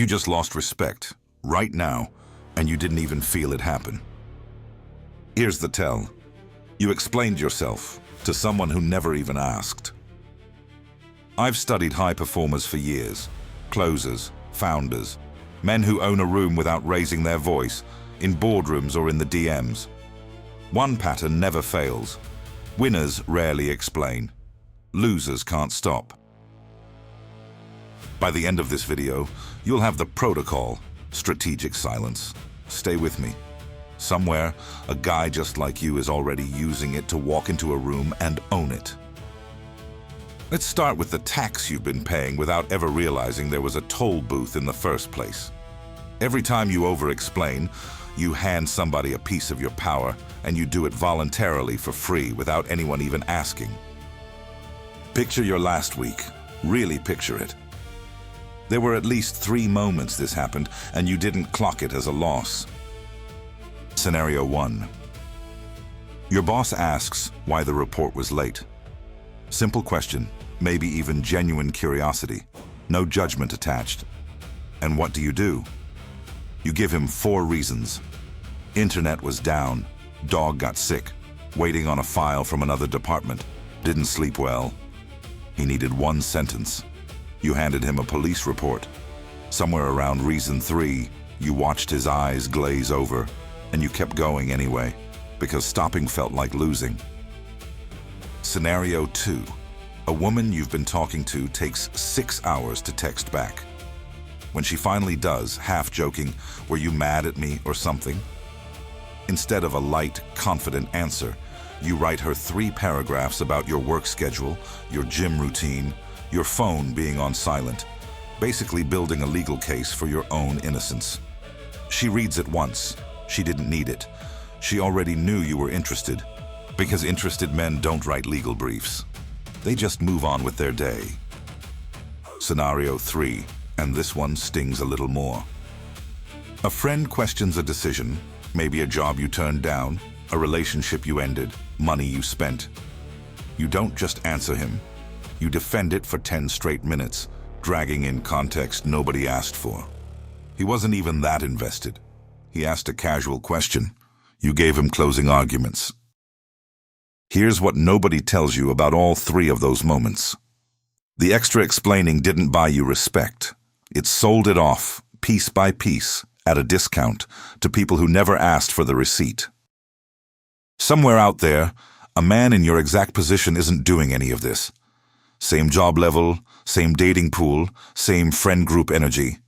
You just lost respect, right now, and you didn't even feel it happen. Here's the tell. You explained yourself to someone who never even asked. I've studied high performers for years. Closers, founders, men who own a room without raising their voice, in boardrooms or in the DMs. One pattern never fails. Winners rarely explain. Losers can't stop. By the end of this video, you'll have the protocol, strategic silence. Stay with me. Somewhere, a guy just like you is already using it to walk into a room and own it. Let's start with the tax you've been paying without ever realizing there was a toll booth in the first place. Every time you over-explain, you hand somebody a piece of your power, and you do it voluntarily for free without anyone even asking. Picture your last week. Really picture it. There were at least 3 moments this happened, and you didn't clock it as a loss. Scenario 1. Your boss asks why the report was late. Simple question, maybe even genuine curiosity. No judgment attached. And what do? You give him 4 reasons. Internet was down, dog got sick, waiting on a file from another department, didn't sleep well. He needed 1 sentence. You handed him a police report. Somewhere around reason 3, you watched his eyes glaze over, and you kept going anyway, because stopping felt like losing. Scenario 2. A woman you've been talking to takes 6 hours to text back. When she finally does, half joking, "Were you mad at me or something?" Instead of a light, confident answer, you write her 3 paragraphs about your work schedule, your gym routine, your phone being on silent, basically building a legal case for your own innocence. She reads it once. She didn't need it. She already knew you were interested, because interested men don't write legal briefs. They just move on with their day. Scenario 3, and this one stings a little more. A friend questions a decision, maybe a job you turned down, a relationship you ended, money you spent. You don't just answer him. You defend it for 10 straight minutes, dragging in context nobody asked for. He wasn't even that invested. He asked a casual question. You gave him closing arguments. Here's what nobody tells you about all 3 of those moments. The extra explaining didn't buy you respect. It sold it off, piece by piece, at a discount, to people who never asked for the receipt. Somewhere out there, a man in your exact position isn't doing any of this. Same job level, same dating pool, same friend group energy.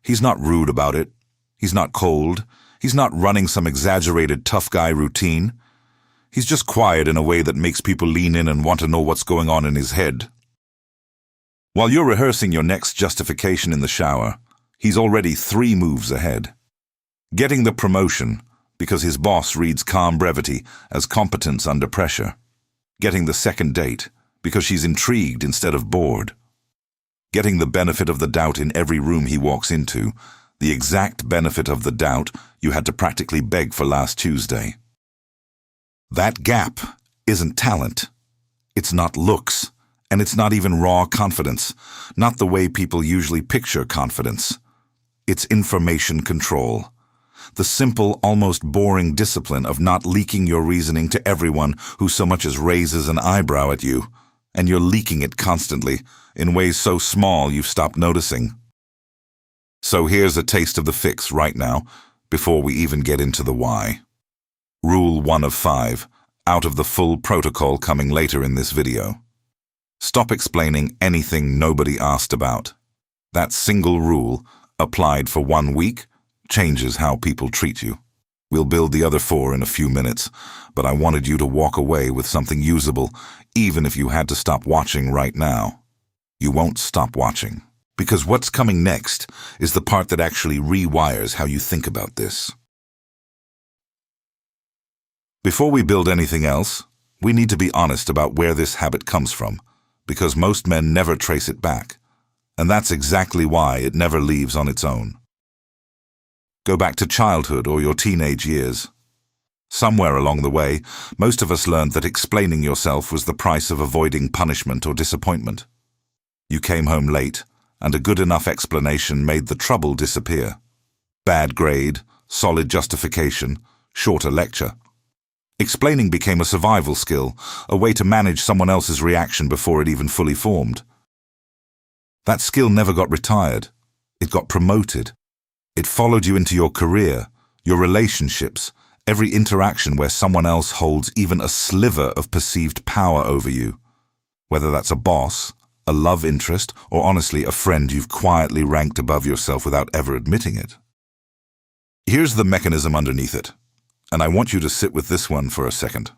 He's not rude about it. He's not cold. He's not running some exaggerated tough guy routine. He's just quiet in a way that makes people lean in and want to know what's going on in his head. While you're rehearsing your next justification in the shower, he's already 3 moves ahead. Getting the promotion because his boss reads calm brevity as competence under pressure. Getting the second date because she's intrigued instead of bored. Getting the benefit of the doubt in every room he walks into, the exact benefit of the doubt you had to practically beg for last Tuesday. That gap isn't talent. It's not looks, and it's not even raw confidence, not the way people usually picture confidence. It's information control. The simple, almost boring discipline of not leaking your reasoning to everyone who so much as raises an eyebrow at you, and you're leaking it constantly, in ways so small you've stopped noticing. So here's a taste of the fix right now, before we even get into the why. Rule 1 of 5, out of the full protocol coming later in this video. Stop explaining anything nobody asked about. That single rule, applied for 1 week, changes how people treat you. We'll build the other 4 in a few minutes, but I wanted you to walk away with something usable, even if you had to stop watching right now. You won't stop watching, because what's coming next is the part that actually rewires how you think about this. Before we build anything else, we need to be honest about where this habit comes from, because most men never trace it back, and that's exactly why it never leaves on its own. Go back to childhood or your teenage years. Somewhere along the way, most of us learned that explaining yourself was the price of avoiding punishment or disappointment. You came home late, and a good enough explanation made the trouble disappear. Bad grade, solid justification, shorter lecture. Explaining became a survival skill, a way to manage someone else's reaction before it even fully formed. That skill never got retired. It got promoted. It followed you into your career, your relationships, every interaction where someone else holds even a sliver of perceived power over you. Whether that's a boss, a love interest, or honestly a friend you've quietly ranked above yourself without ever admitting it. Here's the mechanism underneath it, and I want you to sit with this one for a second.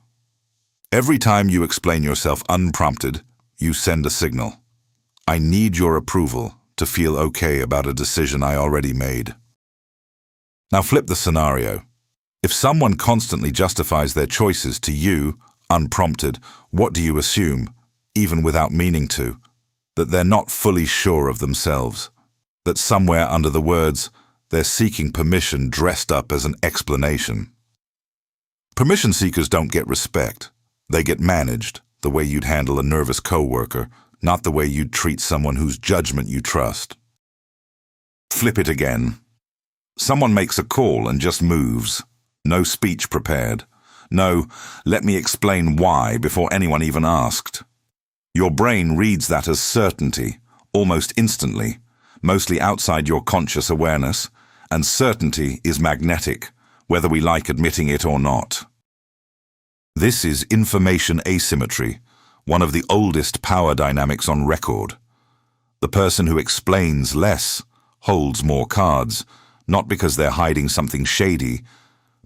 Every time you explain yourself unprompted, you send a signal. I need your approval to feel okay about a decision I already made. Now flip the scenario. If someone constantly justifies their choices to you, unprompted, what do you assume, even without meaning to? That they're not fully sure of themselves. That somewhere under the words, they're seeking permission dressed up as an explanation. Permission seekers don't get respect. They get managed, the way you'd handle a nervous coworker, not the way you'd treat someone whose judgment you trust. Flip it again. Someone makes a call and just moves. No speech prepared. No, let me explain why before anyone even asked. Your brain reads that as certainty, almost instantly, mostly outside your conscious awareness, and certainty is magnetic, whether we like admitting it or not. This is information asymmetry, one of the oldest power dynamics on record. The person who explains less holds more cards, not because they're hiding something shady,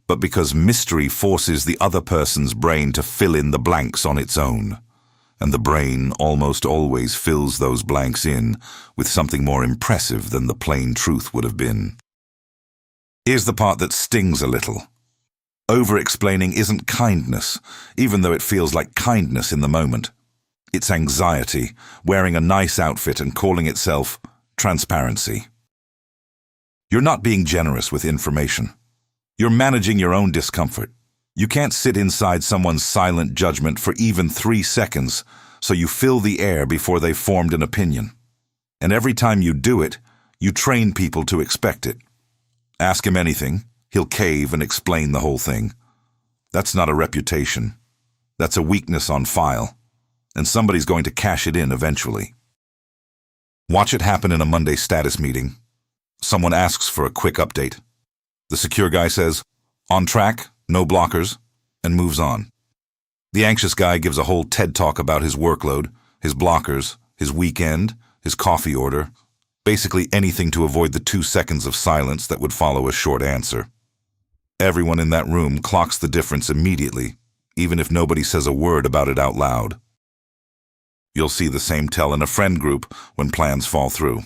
but because mystery forces the other person's brain to fill in the blanks on its own. And the brain almost always fills those blanks in with something more impressive than the plain truth would have been. Here's the part that stings a little. Over-explaining isn't kindness, even though it feels like kindness in the moment. It's anxiety, wearing a nice outfit and calling itself transparency. You're not being generous with information. You're managing your own discomfort. You can't sit inside someone's silent judgment for even 3 seconds, so you fill the air before they've formed an opinion. And every time you do it, you train people to expect it. Ask him anything, he'll cave and explain the whole thing. That's not a reputation. That's a weakness on file, and somebody's going to cash it in eventually. Watch it happen in a Monday status meeting. Someone asks for a quick update. The secure guy says, "On track, no blockers," and moves on. The anxious guy gives a whole TED talk about his workload, his blockers, his weekend, his coffee order, basically anything to avoid the 2 seconds of silence that would follow a short answer. Everyone in that room clocks the difference immediately, even if nobody says a word about it out loud. You'll see the same tell in a friend group when plans fall through.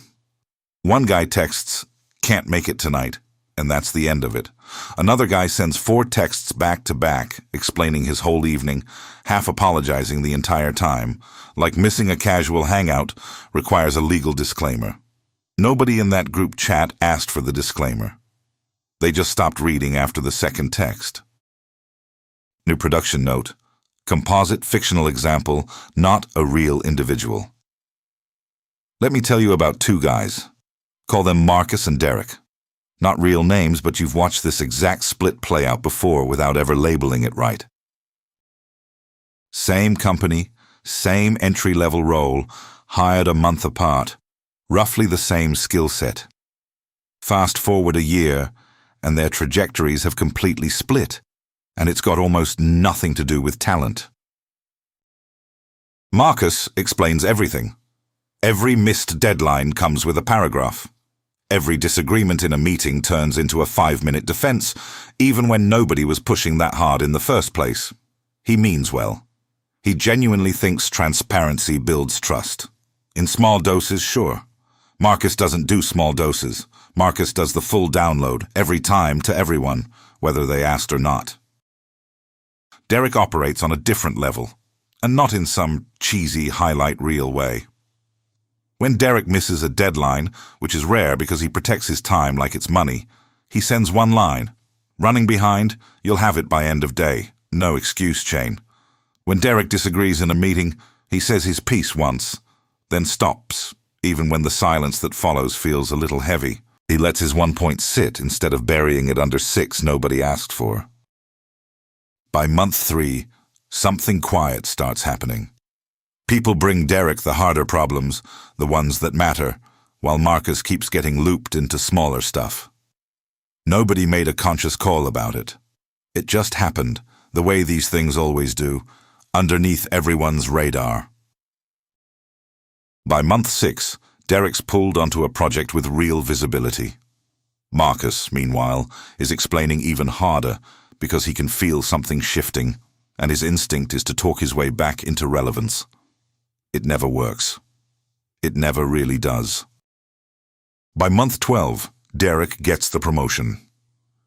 One guy texts, "Can't make it tonight," and that's the end of it. Another guy sends 4 texts back to back, explaining his whole evening, half apologizing the entire time, like missing a casual hangout requires a legal disclaimer. Nobody in that group chat asked for the disclaimer. They just stopped reading after the second text. New production note: composite fictional example, not a real individual. Let me tell you about 2 guys. Call them Marcus and Derek. Not real names, but you've watched this exact split play out before without ever labeling it right. Same company, same entry-level role, hired a month apart, roughly the same skill set. Fast forward a year, and their trajectories have completely split, and it's got almost nothing to do with talent. Marcus explains everything. Every missed deadline comes with a paragraph. Every disagreement in a meeting turns into a 5-minute defense, even when nobody was pushing that hard in the first place. He means well. He genuinely thinks transparency builds trust. In small doses, sure. Marcus doesn't do small doses. Marcus does the full download, every time to everyone, whether they asked or not. Derek operates on a different level, and not in some cheesy highlight reel way. When Derek misses a deadline, which is rare because he protects his time like it's money, he sends one line. "Running behind, you'll have it by end of day. No excuse chain." When Derek disagrees in a meeting, he says his piece once, then stops, even when the silence that follows feels a little heavy. He lets his 1 point sit instead of burying it under 6 nobody asked for. By month 3, something quiet starts happening. People bring Derek the harder problems, the ones that matter, while Marcus keeps getting looped into smaller stuff. Nobody made a conscious call about it. It just happened, the way these things always do, underneath everyone's radar. By month 6, Derek's pulled onto a project with real visibility. Marcus, meanwhile, is explaining even harder because he can feel something shifting, and his instinct is to talk his way back into relevance. It never works. It never really does. By month 12, Derek gets the promotion.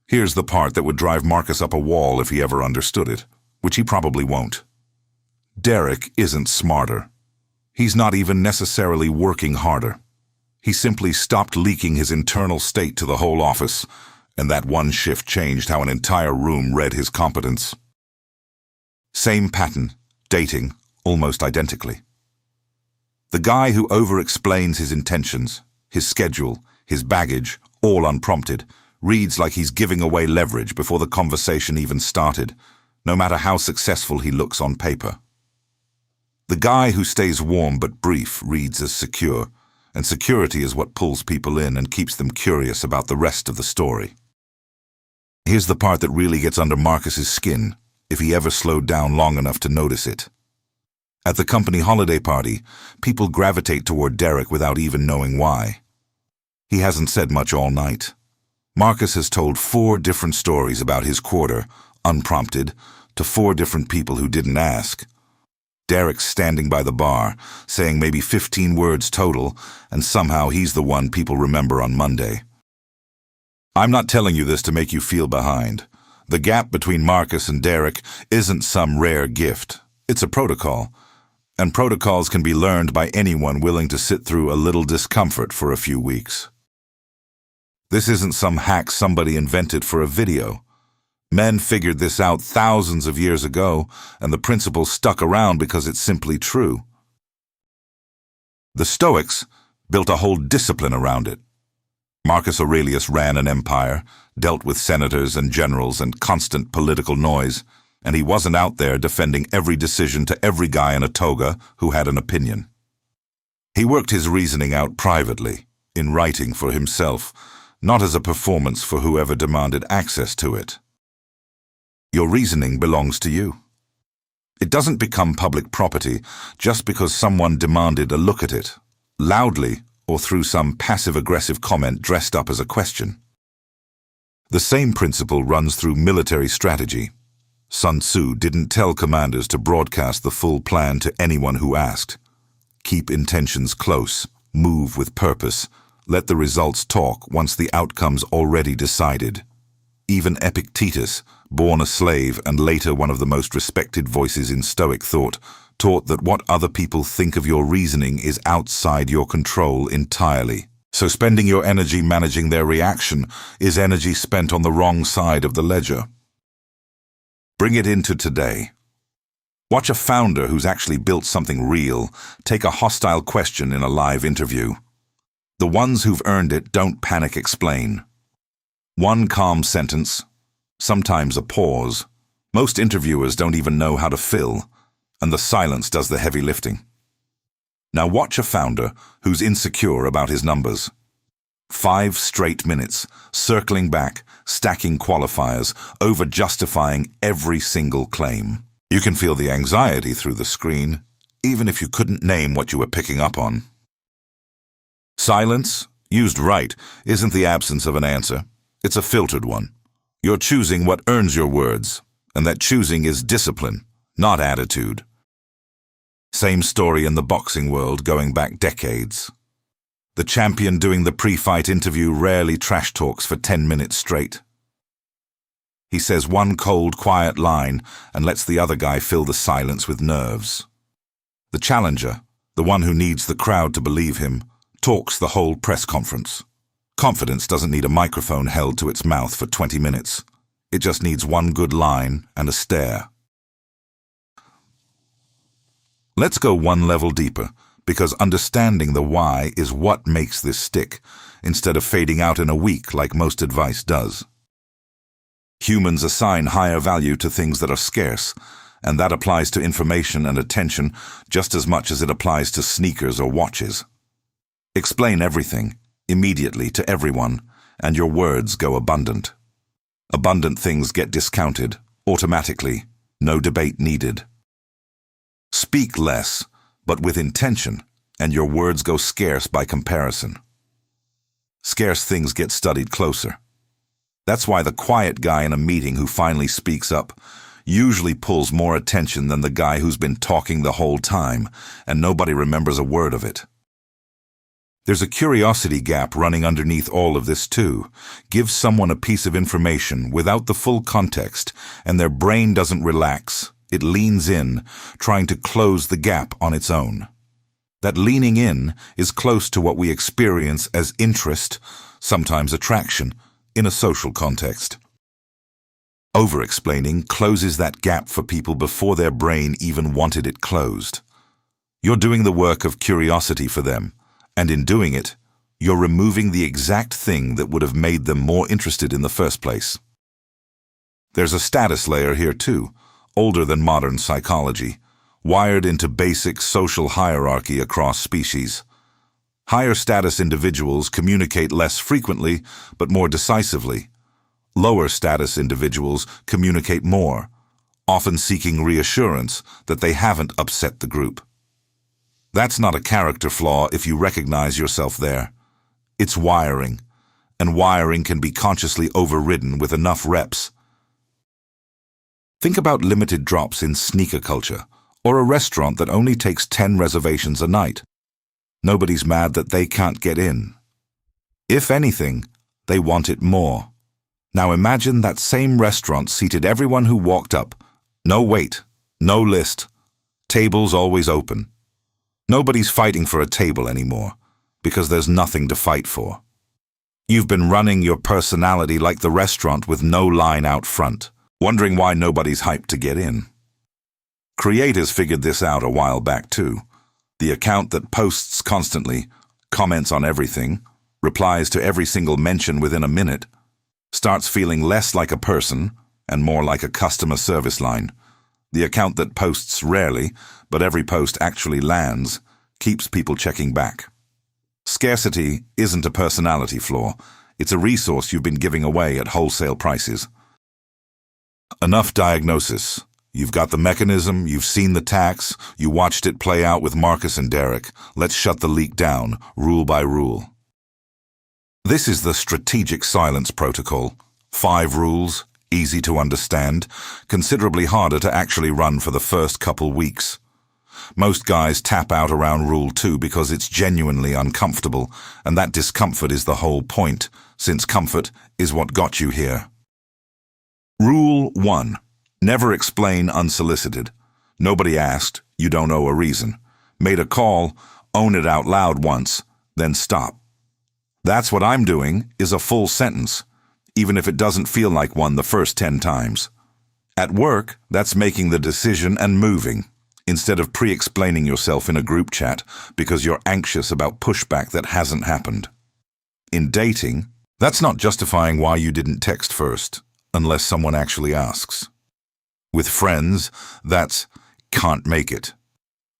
Here's the part that would drive Marcus up a wall if he ever understood it, which he probably won't. Derek isn't smarter. He's not even necessarily working harder. He simply stopped leaking his internal state to the whole office, and that one shift changed how an entire room read his competence. Same pattern, dating, almost identically. The guy who over-explains his intentions, his schedule, his baggage, all unprompted, reads like he's giving away leverage before the conversation even started, no matter how successful he looks on paper. The guy who stays warm but brief reads as secure, and security is what pulls people in and keeps them curious about the rest of the story. Here's the part that really gets under Marcus's skin, if he ever slowed down long enough to notice it. At the company holiday party, people gravitate toward Derek without even knowing why. He hasn't said much all night. Marcus has told 4 different stories about his quarter, unprompted, to 4 different people who didn't ask. Derek's standing by the bar, saying maybe 15 words total, and somehow he's the one people remember on Monday. I'm not telling you this to make you feel behind. The gap between Marcus and Derek isn't some rare gift. It's a protocol. And protocols can be learned by anyone willing to sit through a little discomfort for a few weeks. This isn't some hack somebody invented for a video. Men figured this out thousands of years ago, and the principle stuck around because it's simply true. The Stoics built a whole discipline around it. Marcus Aurelius ran an empire, dealt with senators and generals and constant political noise, and he wasn't out there defending every decision to every guy in a toga who had an opinion. He worked his reasoning out privately, in writing for himself, not as a performance for whoever demanded access to it. Your reasoning belongs to you. It doesn't become public property just because someone demanded a look at it, loudly or through some passive-aggressive comment dressed up as a question. The same principle runs through military strategy. Sun Tzu didn't tell commanders to broadcast the full plan to anyone who asked. Keep intentions close, move with purpose, let the results talk once the outcome's already decided. Even Epictetus, born a slave and later one of the most respected voices in Stoic thought, taught that what other people think of your reasoning is outside your control entirely. So spending your energy managing their reaction is energy spent on the wrong side of the ledger. Bring it into today. Watch a founder who's actually built something real take a hostile question in a live interview. The ones who've earned it don't panic explain. One calm sentence, sometimes a pause. Most interviewers don't even know how to fill, and the silence does the heavy lifting. Now watch a founder who's insecure about his numbers. 5 straight minutes, circling back, stacking qualifiers, over-justifying every single claim. You can feel the anxiety through the screen, even if you couldn't name what you were picking up on. Silence, used right, isn't the absence of an answer. It's a filtered one. You're choosing what earns your words, and that choosing is discipline, not attitude. Same story in the boxing world going back decades. The champion doing the pre-fight interview rarely trash talks for 10 minutes straight. He says one cold, quiet line and lets the other guy fill the silence with nerves. The challenger, the one who needs the crowd to believe him, talks the whole press conference. Confidence doesn't need a microphone held to its mouth for 20 minutes. It just needs one good line and a stare. Let's go one level deeper, because understanding the why is what makes this stick, instead of fading out in a week like most advice does. Humans assign higher value to things that are scarce, and that applies to information and attention just as much as it applies to sneakers or watches. Explain everything, immediately to everyone, and your words go abundant. Abundant things get discounted, automatically, no debate needed. Speak less, but with intention, and your words go scarce by comparison. Scarce things get studied closer. That's why the quiet guy in a meeting who finally speaks up usually pulls more attention than the guy who's been talking the whole time, and nobody remembers a word of it. There's a curiosity gap running underneath all of this too. Give someone a piece of information without the full context, and their brain doesn't relax. It leans in, trying to close the gap on its own. That leaning in is close to what we experience as interest, sometimes attraction, in a social context. Over-explaining closes that gap for people before their brain even wanted it closed. You're doing the work of curiosity for them, and in doing it, you're removing the exact thing that would have made them more interested in the first place. There's a status layer here too, older than modern psychology, wired into basic social hierarchy across species. Higher status individuals communicate less frequently, but more decisively. Lower status individuals communicate more, often seeking reassurance that they haven't upset the group. That's not a character flaw if you recognize yourself there. It's wiring, and wiring can be consciously overridden with enough reps. Think about limited drops in sneaker culture, or a restaurant that only takes 10 reservations a night. Nobody's mad that they can't get in. If anything, they want it more. Now imagine that same restaurant seated everyone who walked up. No wait, no list. Tables always open. Nobody's fighting for a table anymore, because there's nothing to fight for. You've been running your personality like the restaurant with no line out front, wondering why nobody's hyped to get in. Creators figured this out a while back too. The account that posts constantly, comments on everything, replies to every single mention within a minute, starts feeling less like a person and more like a customer service line. The account that posts rarely, but every post actually lands, keeps people checking back. Scarcity isn't a personality flaw. It's a resource you've been giving away at wholesale prices. Enough diagnosis. You've got the mechanism, you've seen the tax, you watched it play out with Marcus and Derek. Let's shut the leak down, rule by rule. This is the strategic silence protocol. 5 rules, easy to understand, considerably harder to actually run for the first couple weeks. Most guys tap out around Rule 2 because it's genuinely uncomfortable, and that discomfort is the whole point, since comfort is what got you here. Rule 1. Never explain unsolicited. Nobody asked, you don't owe a reason. Made a call, own it out loud once, then stop. That's what I'm doing is a full sentence, even if it doesn't feel like one the first 10 times. At work, that's making the decision and moving, instead of pre-explaining yourself in a group chat because you're anxious about pushback that hasn't happened. In dating, that's not justifying why you didn't text first, unless someone actually asks. With friends, that's can't make it.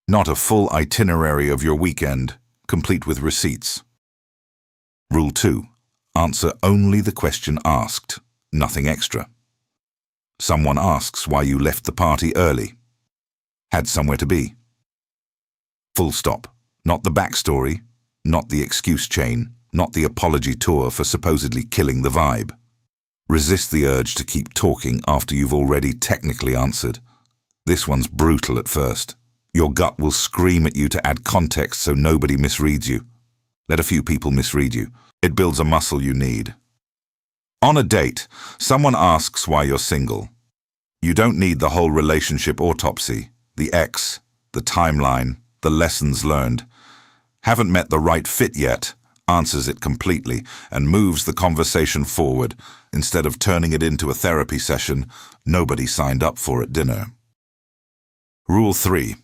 Not a full itinerary of your weekend, complete with receipts. Rule 2. Answer only the question asked, nothing extra. Someone asks why you left the party early. Had somewhere to be. Full stop. Not the backstory, not the excuse chain, not the apology tour for supposedly killing the vibe. Resist the urge to keep talking after you've already technically answered. This one's brutal at first. Your gut will scream at you to add context so nobody misreads you. Let a few people misread you. It builds a muscle you need. On a date, someone asks why you're single. You don't need the whole relationship autopsy, the ex, the timeline, the lessons learned. Haven't met the right fit yet, answers it completely, and moves the conversation forward, instead of turning it into a therapy session nobody signed up for at dinner. Rule 3.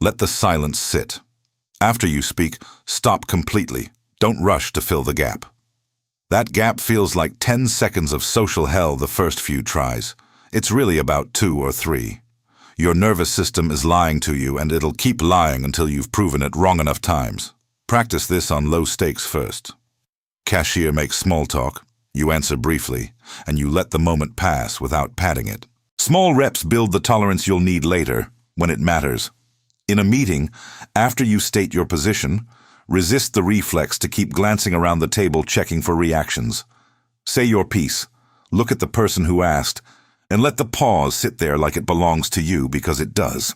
Let the silence sit. After you speak, stop completely. Don't rush to fill the gap. That gap feels like 10 seconds of social hell the first few tries. It's really about 2 or 3. Your nervous system is lying to you, and it'll keep lying until you've proven it wrong enough times. Practice this on low stakes first. Cashier makes small talk. You answer briefly, and you let the moment pass without padding it. Small reps build the tolerance you'll need later, when it matters. In a meeting, after you state your position, resist the reflex to keep glancing around the table checking for reactions. Say your piece, look at the person who asked, and let the pause sit there like it belongs to you, because it does.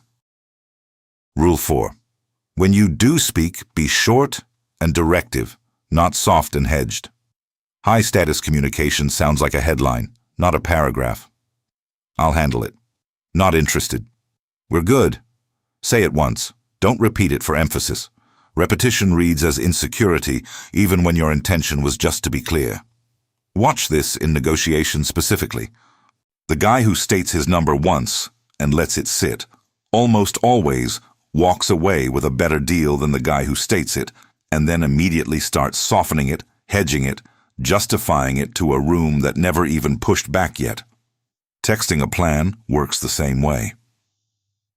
Rule 4. When you do speak, be short and directive, not soft and hedged. High-status communication sounds like a headline, not a paragraph. I'll handle it. Not interested. We're good. Say it once. Don't repeat it for emphasis. Repetition reads as insecurity, even when your intention was just to be clear. Watch this in negotiation specifically. The guy who states his number once and lets it sit almost always walks away with a better deal than the guy who states it and then immediately starts softening it, hedging it, justifying it to a room that never even pushed back yet. Texting a plan works the same way.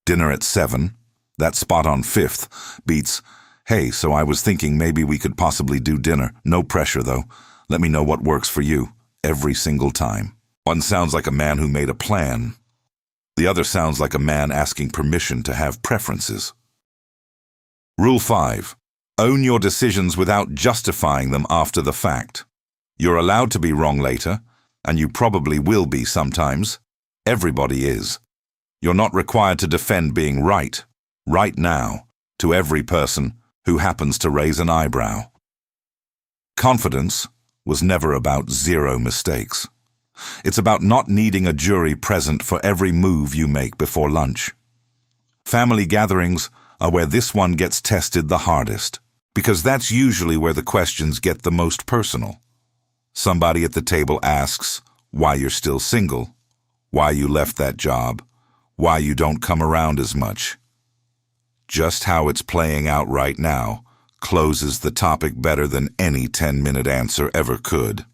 Dinner at 7, that spot on 5th, beats, "Hey, so I was thinking maybe we could possibly do dinner. No pressure, though. Let me know what works for you," every single time. One sounds like a man who made a plan. The other sounds like a man asking permission to have preferences. Rule 5. Own your decisions without justifying them after the fact. You're allowed to be wrong later, and you probably will be sometimes. Everybody is. You're not required to defend being right now, to every person who happens to raise an eyebrow. Confidence was never about 0 mistakes. It's about not needing a jury present for every move you make before lunch. Family gatherings are where this one gets tested the hardest, because that's usually where the questions get the most personal. Somebody at the table asks why you're still single, why you left that job, why you don't come around as much. Just how it's playing out right now closes the topic better than any 10-minute answer ever could.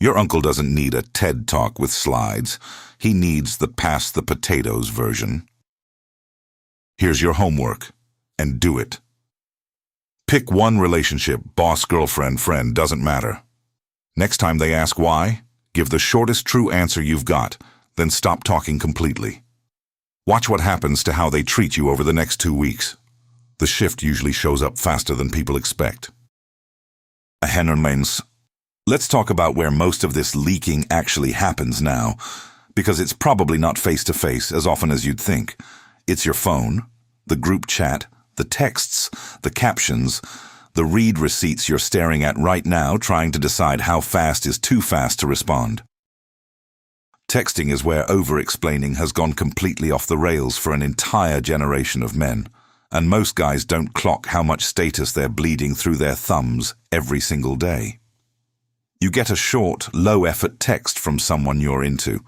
Your uncle doesn't need a TED Talk with slides. He needs the pass the potatoes version. Here's your homework, and do it. Pick one relationship, boss, girlfriend, friend, doesn't matter. Next time they ask why, give the shortest true answer you've got, then stop talking completely. Watch what happens to how they treat you over the next 2 weeks. The shift usually shows up faster than people expect. Let's talk about where most of this leaking actually happens now, because it's probably not face-to-face as often as you'd think. It's your phone, the group chat, the texts, the captions, the read receipts you're staring at right now trying to decide how fast is too fast to respond. Texting is where over-explaining has gone completely off the rails for an entire generation of men, and most guys don't clock how much status they're bleeding through their thumbs every single day. You get a short, low-effort text from someone you're into,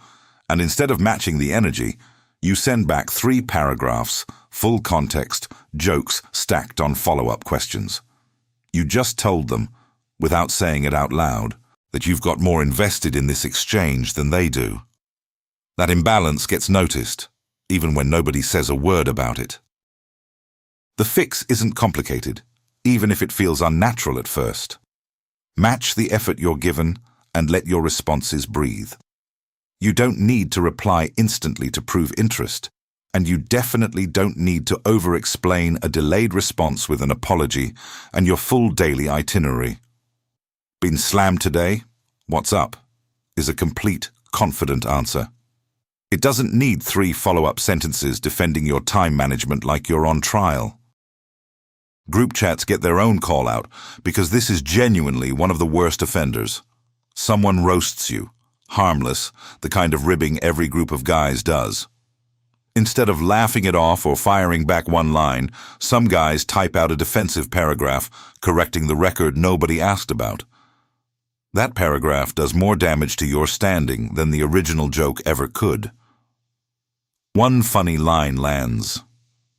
and instead of matching the energy, you send back 3 paragraphs, full context, jokes stacked on follow-up questions. You just told them, without saying it out loud, that you've got more invested in this exchange than they do. That imbalance gets noticed, even when nobody says a word about it. The fix isn't complicated, even if it feels unnatural at first. Match the effort you're given and let your responses breathe. You don't need to reply instantly to prove interest, and you definitely don't need to over-explain a delayed response with an apology and your full daily itinerary. Been slammed today? What's up? Is a complete, confident answer. It doesn't need 3 follow-up sentences defending your time management like you're on trial. Group chats get their own call-out because this is genuinely one of the worst offenders. Someone roasts you, harmless, the kind of ribbing every group of guys does. Instead of laughing it off or firing back one line, some guys type out a defensive paragraph correcting the record nobody asked about. That paragraph does more damage to your standing than the original joke ever could. One funny line lands.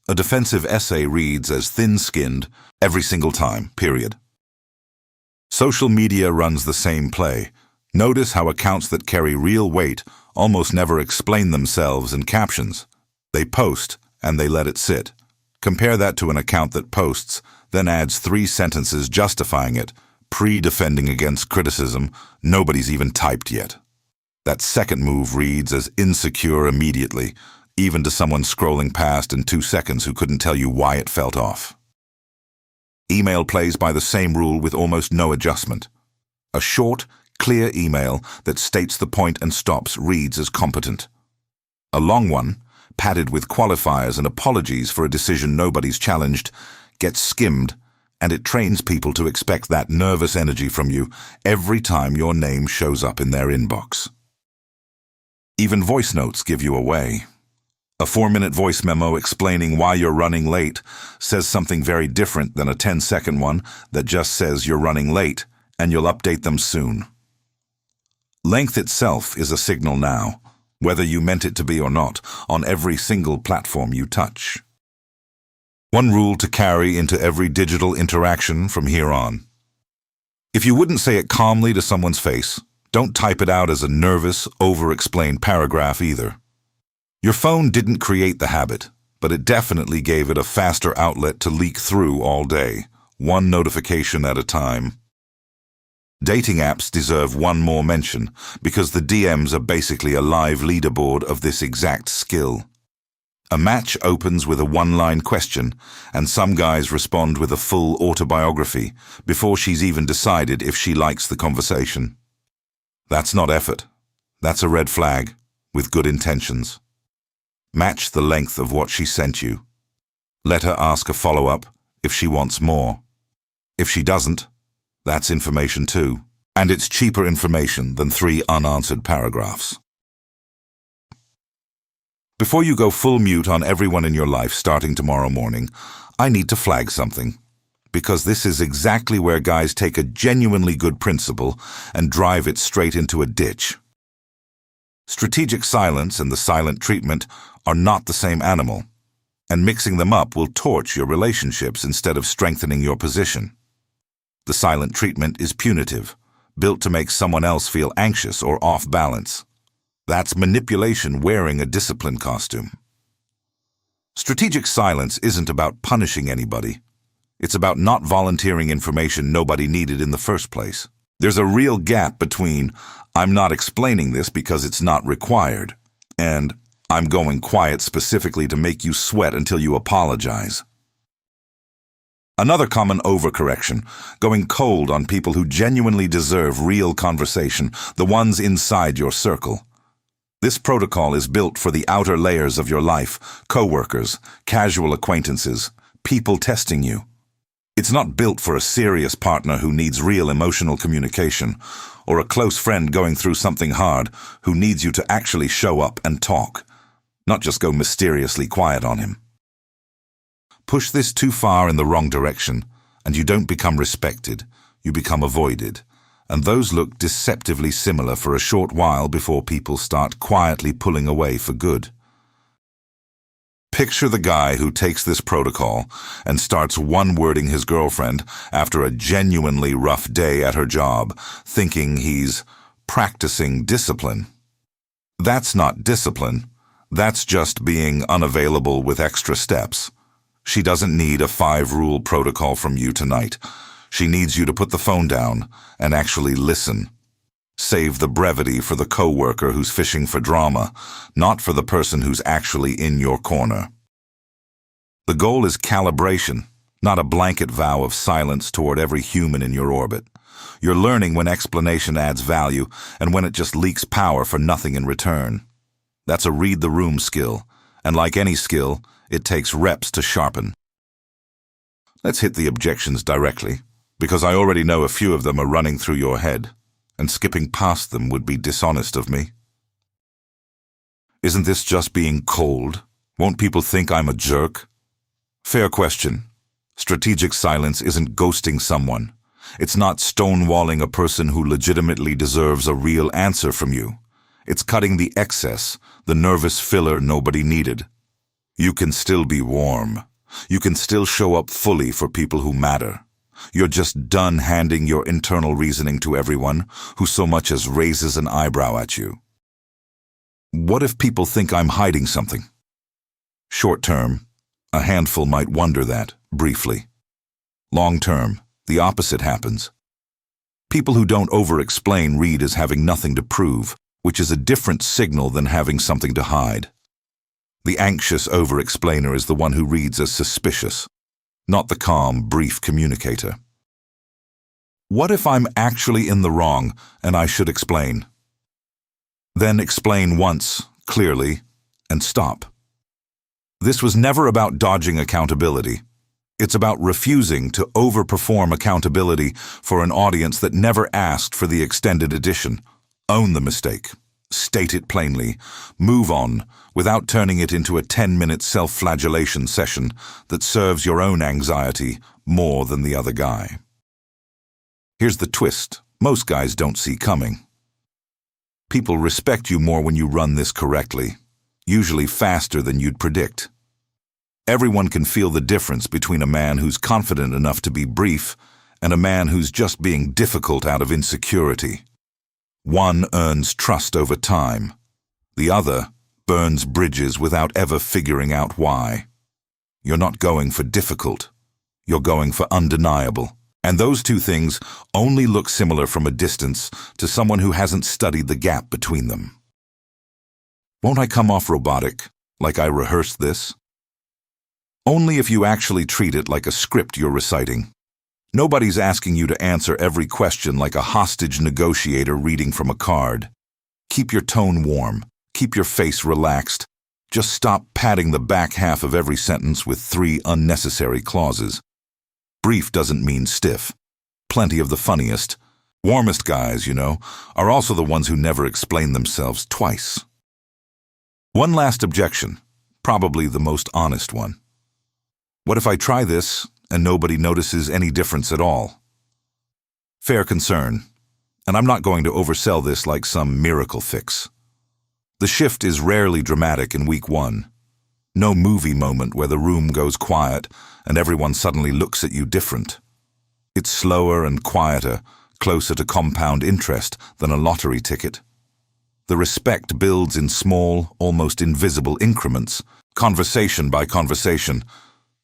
A defensive essay reads as thin-skinned every single time, period. Social media runs the same play. Notice how accounts that carry real weight almost never explain themselves in captions. They post, and they let it sit. Compare that to an account that posts, then adds 3 sentences justifying it, pre-defending against criticism nobody's even typed yet. That second move reads as insecure immediately, even to someone scrolling past in 2 seconds who couldn't tell you why it felt off. Email plays by the same rule with almost no adjustment. A short, clear email that states the point and stops reads as competent. A long one, padded with qualifiers and apologies for a decision nobody's challenged, gets skimmed, and it trains people to expect that nervous energy from you every time your name shows up in their inbox. Even voice notes give you away. A 4-minute voice memo explaining why you're running late says something very different than a 10-second one that just says you're running late and you'll update them soon. Length itself is a signal now, whether you meant it to be or not, on every single platform you touch. One rule to carry into every digital interaction from here on. If you wouldn't say it calmly to someone's face, don't type it out as a nervous, over-explained paragraph either. Your phone didn't create the habit, but it definitely gave it a faster outlet to leak through all day, one notification at a time. Dating apps deserve one more mention, because the DMs are basically a live leaderboard of this exact skill. A match opens with a one-line question, and some guys respond with a full autobiography before she's even decided if she likes the conversation. That's not effort. That's a red flag, with good intentions. Match the length of what she sent you. Let her ask a follow-up if she wants more. If she doesn't, that's information too, and it's cheaper information than 3 unanswered paragraphs. Before you go full mute on everyone in your life starting tomorrow morning, I need to flag something, because this is exactly where guys take a genuinely good principle and drive it straight into a ditch. Strategic silence and the silent treatment are not the same animal, and mixing them up will torch your relationships instead of strengthening your position. The silent treatment is punitive, built to make someone else feel anxious or off balance. That's manipulation wearing a discipline costume. Strategic silence isn't about punishing anybody. It's about not volunteering information nobody needed in the first place. There's a real gap between "I'm not explaining this because it's not required" and "I'm going quiet specifically to make you sweat until you apologize." Another common overcorrection, going cold on people who genuinely deserve real conversation, the ones inside your circle. This protocol is built for the outer layers of your life, coworkers, casual acquaintances, people testing you. It's not built for a serious partner who needs real emotional communication, or a close friend going through something hard who needs you to actually show up and talk, not just go mysteriously quiet on him. Push this too far in the wrong direction, and you don't become respected, you become avoided, and those look deceptively similar for a short while before people start quietly pulling away for good. Picture the guy who takes this protocol and starts one-wording his girlfriend after a genuinely rough day at her job, thinking he's practicing discipline. That's not discipline. That's just being unavailable with extra steps. She doesn't need a 5-rule protocol from you tonight. She needs you to put the phone down and actually listen. Save the brevity for the coworker who's fishing for drama, not for the person who's actually in your corner. The goal is calibration, not a blanket vow of silence toward every human in your orbit. You're learning when explanation adds value and when it just leaks power for nothing in return. That's a read-the-room skill, and like any skill, it takes reps to sharpen. Let's hit the objections directly, because I already know a few of them are running through your head, and skipping past them would be dishonest of me. Isn't this just being cold? Won't people think I'm a jerk? Fair question. Strategic silence isn't ghosting someone. It's not stonewalling a person who legitimately deserves a real answer from you. It's cutting the excess, the nervous filler nobody needed. You can still be warm. You can still show up fully for people who matter. You're just done handing your internal reasoning to everyone who so much as raises an eyebrow at you. What if people think I'm hiding something? Short term, a handful might wonder that, briefly. Long term, the opposite happens. People who don't over-explain read as having nothing to prove, which is a different signal than having something to hide. The anxious over-explainer is the one who reads as suspicious, not the calm, brief communicator. What if I'm actually in the wrong and I should explain? Then explain once, clearly, and stop. This was never about dodging accountability. It's about refusing to overperform accountability for an audience that never asked for the extended edition. Own the mistake. State it plainly. Move on without turning it into a 10-minute self-flagellation session that serves your own anxiety more than the other guy. Here's the twist most guys don't see coming. People respect you more when you run this correctly, usually faster than you'd predict. Everyone can feel the difference between a man who's confident enough to be brief and a man who's just being difficult out of insecurity. One earns trust over time. The other burns bridges without ever figuring out why. You're not going for difficult. You're going for undeniable. And those two things only look similar from a distance to someone who hasn't studied the gap between them. Won't I come off robotic, like I rehearsed this? Only if you actually treat it like a script you're reciting. Nobody's asking you to answer every question like a hostage negotiator reading from a card. Keep your tone warm. Keep your face relaxed. Just stop padding the back half of every sentence with 3 unnecessary clauses. Brief doesn't mean stiff. Plenty of the funniest, warmest guys, are also the ones who never explain themselves twice. One last objection, probably the most honest one. What if I try this and nobody notices any difference at all? Fair concern, and I'm not going to oversell this like some miracle fix. The shift is rarely dramatic in week 1. No movie moment where the room goes quiet and everyone suddenly looks at you different. It's slower and quieter, closer to compound interest than a lottery ticket. The respect builds in small, almost invisible increments, conversation by conversation,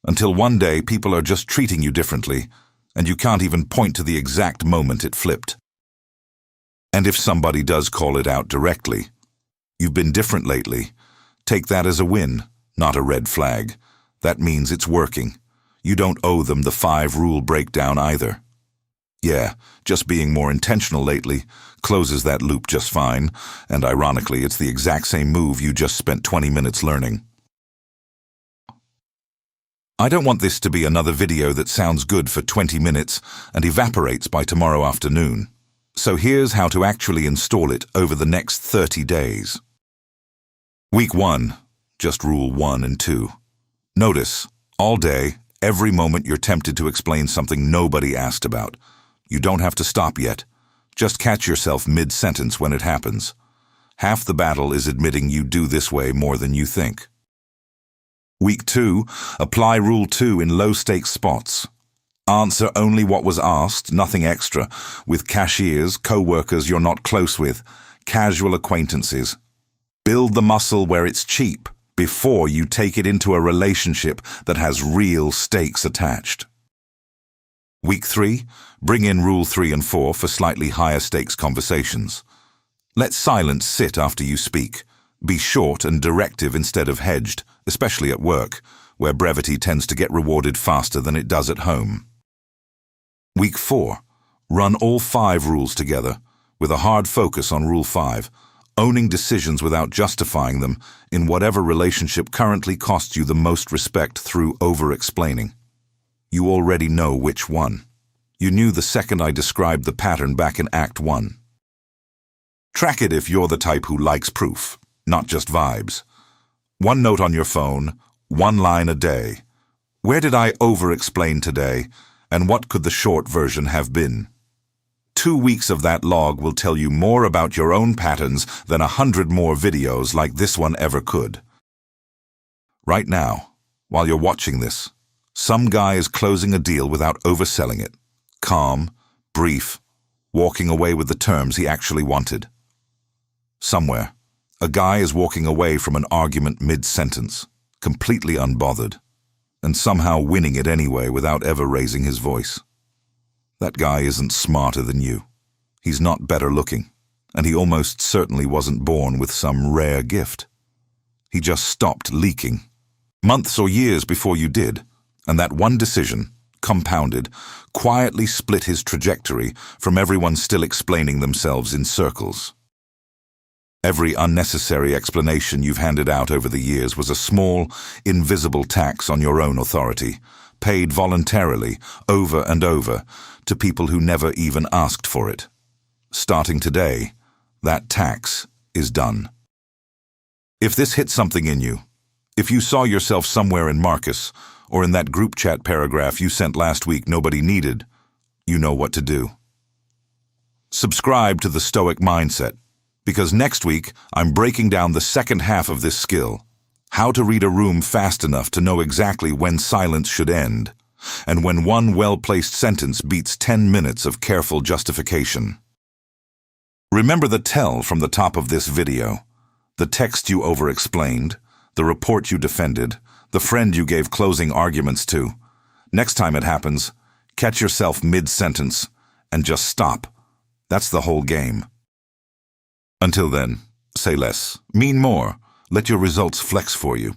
until one day people are just treating you differently, and you can't even point to the exact moment it flipped. And if somebody does call it out directly, "You've been different lately," take that as a win, not a red flag. That means it's working. You don't owe them the 5-rule breakdown either. Yeah, just being more intentional lately closes that loop just fine, and ironically, it's the exact same move you just spent 20 minutes learning. I don't want this to be another video that sounds good for 20 minutes and evaporates by tomorrow afternoon. So here's how to actually install it over the next 30 days. Week 1, just rule 1 and 2. Notice, all day, every moment you're tempted to explain something nobody asked about. You don't have to stop yet. Just catch yourself mid-sentence when it happens. Half the battle is admitting you do this way more than you think. Week 2, apply Rule 2 in low-stakes spots. Answer only what was asked, nothing extra, with cashiers, co-workers you're not close with, casual acquaintances. Build the muscle where it's cheap, before you take it into a relationship that has real stakes attached. Week 3, bring in Rule 3 and 4 for slightly higher stakes conversations. Let silence sit after you speak. Be short and directive instead of hedged, especially at work, where brevity tends to get rewarded faster than it does at home. Week 4, run all 5 rules together, with a hard focus on Rule 5, owning decisions without justifying them in whatever relationship currently costs you the most respect through over-explaining. You already know which one. You knew the second I described the pattern back in Act 1. Track it if you're the type who likes proof, not just vibes. 1 note on your phone, 1 line a day. Where did I over-explain today, and what could the short version have been? 2 weeks of that log will tell you more about your own patterns than 100 more videos like this one ever could. Right now, while you're watching this, some guy is closing a deal without overselling it. Calm, brief, walking away with the terms he actually wanted. Somewhere, a guy is walking away from an argument mid-sentence, completely unbothered, and somehow winning it anyway without ever raising his voice. That guy isn't smarter than you. He's not better looking, and he almost certainly wasn't born with some rare gift. He just stopped leaking. Months or years before you did, and that one decision, compounded, quietly split his trajectory from everyone still explaining themselves in circles. Every unnecessary explanation you've handed out over the years was a small, invisible tax on your own authority, paid voluntarily, over and over, to people who never even asked for it. Starting today, that tax is done. If this hit something in you, if you saw yourself somewhere in Marcus, or in that group chat paragraph you sent last week nobody needed, you know what to do. Subscribe to the Stoic Mindset, because next week I'm breaking down the second half of this skill, how to read a room fast enough to know exactly when silence should end, and when one well-placed sentence beats 10 minutes of careful justification. Remember the tell from the top of this video, the text you over-explained, the report you defended, the friend you gave closing arguments to. Next time it happens, catch yourself mid-sentence and just stop. That's the whole game. Until then, say less, mean more, let your results flex for you.